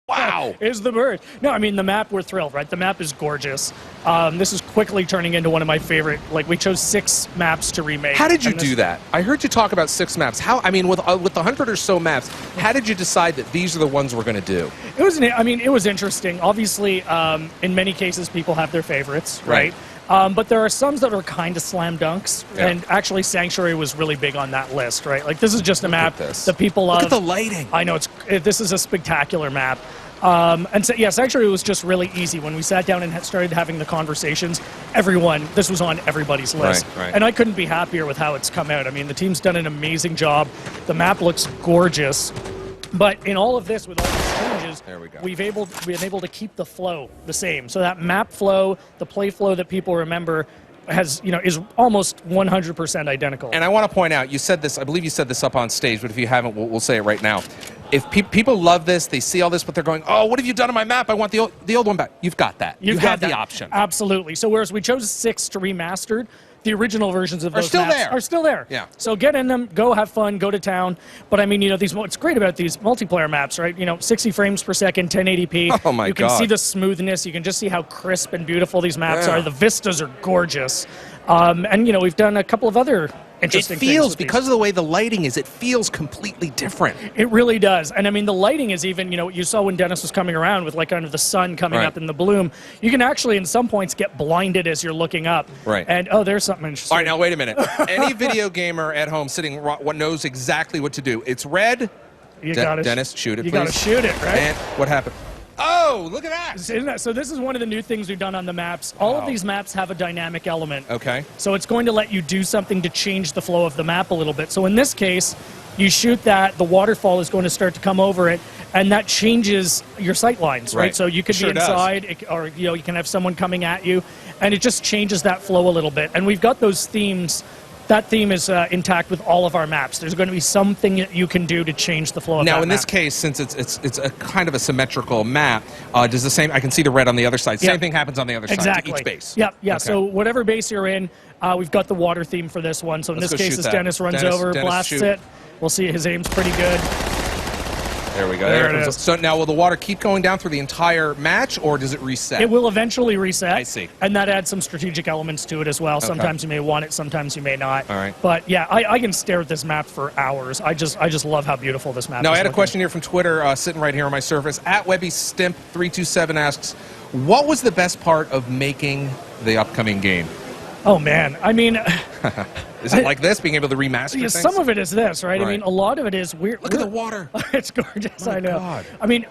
Wow. Is the bird. No, I mean, the map, we're thrilled, right? The map is gorgeous. This is quickly turning into one of my favorite, like, we chose 6 maps to remake. How did you do that? I heard you talk about 6 maps. How, I mean, with the 100 or so maps, how did you decide that these are the ones we're going to do? It was, it was interesting. Obviously, in many cases, people have their favorites, right? But there are some that are kind of slam dunks, and actually Sanctuary was really big on that list, right? Like, this is just a map that people love. Look at the lighting. I know, this is a spectacular map. And so, yeah, Sanctuary was just really easy. When we sat down and started having the conversations, this was on everybody's list. Right. And I couldn't be happier with how it's come out. I mean, the team's done an amazing job. The map looks gorgeous. But in all of this, with all these changes, we've been able to keep the flow the same. So that map flow, the play flow that people remember, is almost 100% identical. And I want to point out, you said this, I believe you said this up on stage, but if you haven't, we'll say it right now. If people love this, they see all this, but they're going, oh, what have you done on my map? I want the old one back. You've got that. You have the option. Absolutely. So whereas we chose 6 to remastered, the original versions of those maps are still there. Yeah. So get in them, go have fun, go to town. But I mean, what's great about these multiplayer maps, right? 60 frames per second, 1080p. Oh my God. You can see the smoothness. You can just see how crisp and beautiful these maps are. The vistas are gorgeous. And we've done a couple of other interesting things. It feels, because of the way the lighting is, it feels completely different. It really does. And I mean, the lighting is even, you saw when Dennis was coming around with like kind of the sun coming up in the bloom, you can actually in some points get blinded as you're looking up. Right. And there's something interesting. All right, now wait a minute. Any video gamer at home sitting knows exactly what to do. It's red. Dennis, shoot it, please. You gotta shoot it, right? And what happened? Oh, look at that. Isn't that. So this is one of the new things we've done on the maps. All of these maps have a dynamic element. Okay. So it's going to let you do something to change the flow of the map a little bit. So in this case, you shoot that, the waterfall is going to start to come over it, and that changes your sight lines, right? So you could be inside, or you can have someone coming at you, and it just changes that flow a little bit. And we've got those themes. That theme is intact with all of our maps. There's going to be something that you can do to change the flow of that map. Now, in this case, since it's a kind of a symmetrical map, does the same? I can see the red on the other side. Same thing happens on the other side to each base. Yeah. Okay. So whatever base you're in, we've got the water theme for this one. So in this case, as Dennis runs over, blasts it. We'll see his aim's pretty good. There we go. There it is. So now, will the water keep going down through the entire match, or does it reset? It will eventually reset. I see. And that adds some strategic elements to it as well. Sometimes you may want it, sometimes you may not. All right. But yeah, I can stare at this map for hours. I just love how beautiful this map is. Now, I had a question here from Twitter, sitting right here on my surface. At WebbyStimp327 asks, what was the best part of making the upcoming game? Oh, man. I mean... Is it like this, being able to remaster things? Some of it is this, right? I mean, a lot of it is weird. Look at the water. It's gorgeous, I know. God. I mean,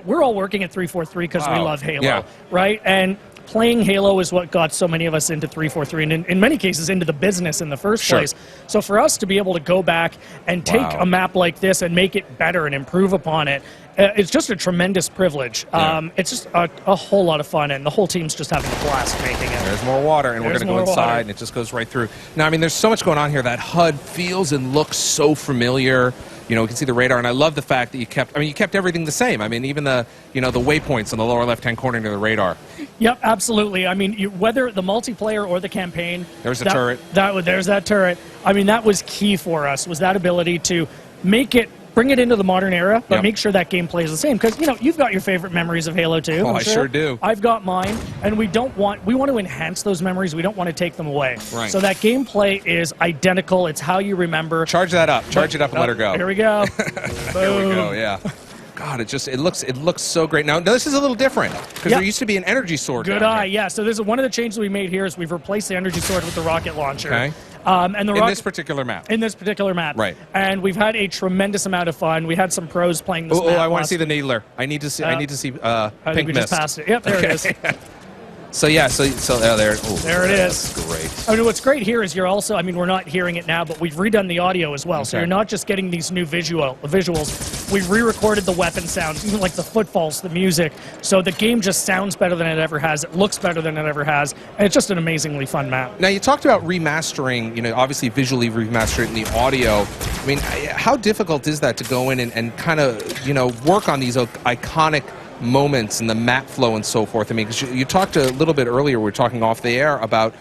we're all working at 343 because we love Halo, right? And playing Halo is what got so many of us into 343, and in many cases into the business in the first place. So for us to be able to go back and take a map like this and make it better and improve upon it, it's just a tremendous privilege. It's just a whole lot of fun, and the whole team's just having a blast making it. There's more water, and we're going to go inside, and it just goes right through. Now, I mean, there's so much going on here. That HUD feels and looks so familiar. We can see the radar, and I love the fact that you kept everything the same. I mean, even the waypoints in the lower left-hand corner near the radar. Yep, absolutely. I mean, whether the multiplayer or the campaign. There's the turret. There's that turret. I mean, that was key for us, was that ability to bring it into the modern era, but make sure that gameplay is the same. Because, you've got your favorite memories of Halo 2. Oh, I sure do. I've got mine, and we want to enhance those memories. We don't want to take them away. Right. So that gameplay is identical. It's how you remember. Charge that up. Charge it up and let her go. Here we go. Here we go, yeah. God, it looks so great. Now this is a little different, because there used to be an energy sword. Good eye, yeah. So this is one of the changes we made here is we've replaced the energy sword with the rocket launcher. Okay. And in this particular map. In this particular map. Right. And we've had a tremendous amount of fun. We had some pros playing this map. I want to see the needler. I need to see Pink Mist. Just passed it. Yep, there it is. So yeah, so there. Ooh, there it is. That's great. I mean, what's great here is you're also. I mean, we're not hearing it now, but we've redone the audio as well. Okay. So you're not just getting these new visuals. We've re-recorded the weapon sounds, even like the footfalls, the music. So the game just sounds better than it ever has. It looks better than it ever has, and it's just an amazingly fun map. Now you talked about remastering. Obviously visually remaster it in the audio. I mean, how difficult is that to go in and kind of work on these iconic moments and the map flow and so forth. I mean, 'cause you talked a little bit earlier, we were talking off the air about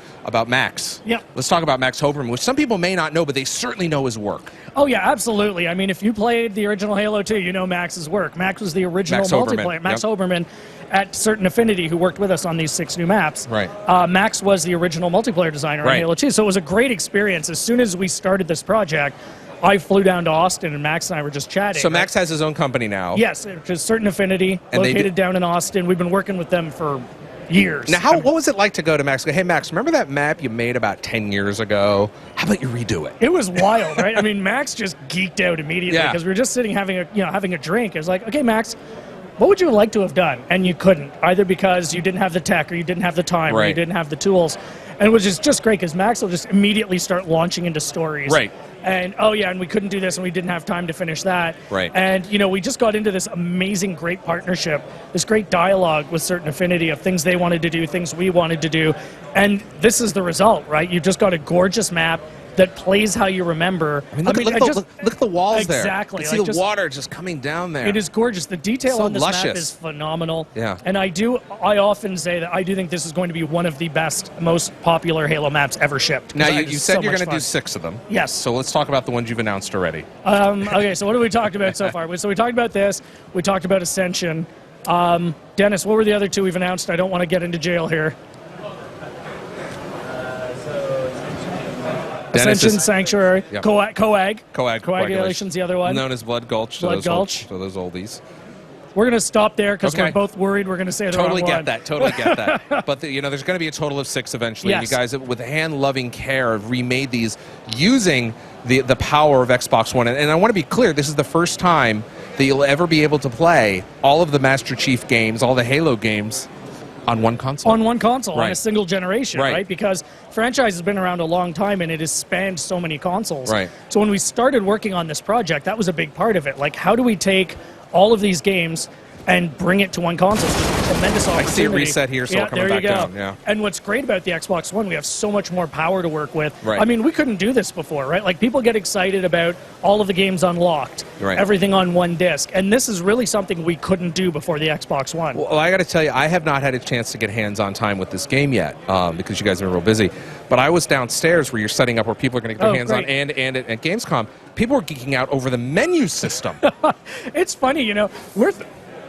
Max. Yeah. Let's talk about Max Hoberman, which some people may not know, but they certainly know his work. Oh, yeah, absolutely. I mean, if you played the original Halo 2, you know Max's work. Max was the original multiplayer. Max Hoberman at Certain Affinity, who worked with us on these 6 new maps. Right. Max was the original multiplayer designer on Halo 2, so it was a great experience. As soon as we started this project, I flew down to Austin, and Max and I were just chatting. So Max has his own company now. Yes, which is Certain Affinity, located down in Austin. We've been working with them for years. Now, what was it like to go to Max? Go, hey, Max, remember that map you made about 10 years ago? How about you redo it? It was wild, right? I mean, Max just geeked out immediately because we were just sitting having a drink. It was like, okay, Max, what would you like to have done? And you couldn't, either because you didn't have the tech or you didn't have the time or you didn't have the tools. And it was just great because Max will just immediately start launching into stories. Right. And, oh, yeah, and we couldn't do this and we didn't have time to finish that. Right. And, we just got into this amazing, great partnership, this great dialogue with Certain Affinity of things they wanted to do, things we wanted to do. And this is the result, right? You've just got a gorgeous map that plays how you remember. I mean, look at the walls there. Exactly. You can see the water just coming down there. It is gorgeous. The detail so on this luscious. map is phenomenal. Yeah. And I often say that I do think this is going to be one of the best, most popular Halo maps ever shipped. Now, you said you're going to do 6 of them. Yes. So let's talk about the ones you've announced already. Okay, so what have we talked about so far? So we talked about this. We talked about Ascension. Dennis, what were the other 2 we've announced? I don't want to get into jail here. Ascension, Sanctuary, yep. Coagulation's the other one. Known as Blood Gulch. Blood Gulch. So those oldies. We're going to stop there because we're both worried we're going to say the wrong one. Totally get that. But there's going to be a total of 6 eventually. Yes. And you guys, with hand-loving care, have remade these using the power of Xbox One. And I want to be clear, this is the first time that you'll ever be able to play all of the Master Chief games, all the Halo games, on one console. On one console, on a single generation, right? Because franchise has been around a long time and it has spanned so many consoles. Right. So when we started working on this project, that was a big part of it. Like, how do we take all of these games and bring it to one console? So it's a tremendous opportunity. I see a reset here, so coming back down. Yeah. And what's great about the Xbox One, we have so much more power to work with. Right. I mean, we couldn't do this before, right? Like, people get excited about all of the games unlocked, everything on one disc. And this is really something we couldn't do before the Xbox One. Well, I got to tell you, I have not had a chance to get hands-on time with this game yet because you guys have been real busy. But I was downstairs where you're setting up where people are going to get their hands on, and at Gamescom, people were geeking out over the menu system. It's funny,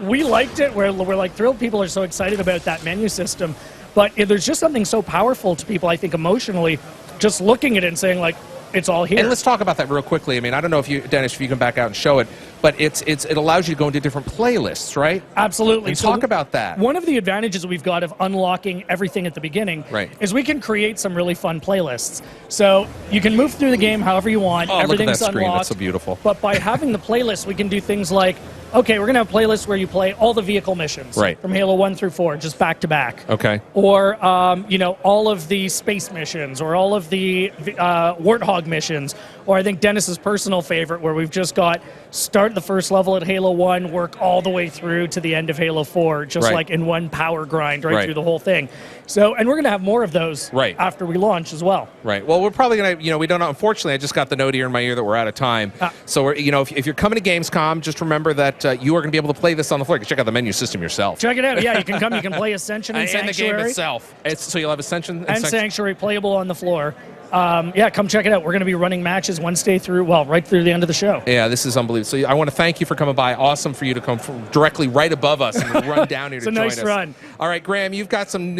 we liked it. We're like thrilled. People are so excited about that menu system. But there's just something so powerful to people, I think, emotionally, just looking at it and saying, like, it's all here. And let's talk about that real quickly. I mean, I don't know if you, Dennis, if you can back out and show it, but it allows you to go into different playlists, right? Absolutely. And talk about that. One of the advantages we've got of unlocking everything at the beginning is we can create some really fun playlists. So you can move through the game however you want. Oh, everything's look at that screen. unlocked. That's so beautiful. But by having the playlist, we can do things like, okay, we're going to have playlists where you play all the vehicle missions from Halo 1 through 4, just back to back. Okay. Or, all of the space missions, or all of the Warthog missions, or I think Dennis's personal favorite, where we've just got start the first level at Halo 1, work all the way through to the end of Halo 4, just like in one power grind through the whole thing. So, and we're going to have more of those after we launch as well. Right. Well, we're probably going to, we don't know. Unfortunately, I just got the note here in my ear that we're out of time. So, we're, if you're coming to Gamescom, just remember that you are going to be able to play this on the floor. You can check out the menu system yourself. Check it out. Yeah, you can come. You can play Ascension and Sanctuary. And the game itself. So you'll have Ascension and Sanctuary playable on the floor. Come check it out. We're going to be running matches Wednesday through, right through the end of the show. Yeah, this is unbelievable. So I want to thank you for coming by. Awesome for you to come directly right above us and run down here to join us. It's a nice run. All right, Graham, you've got some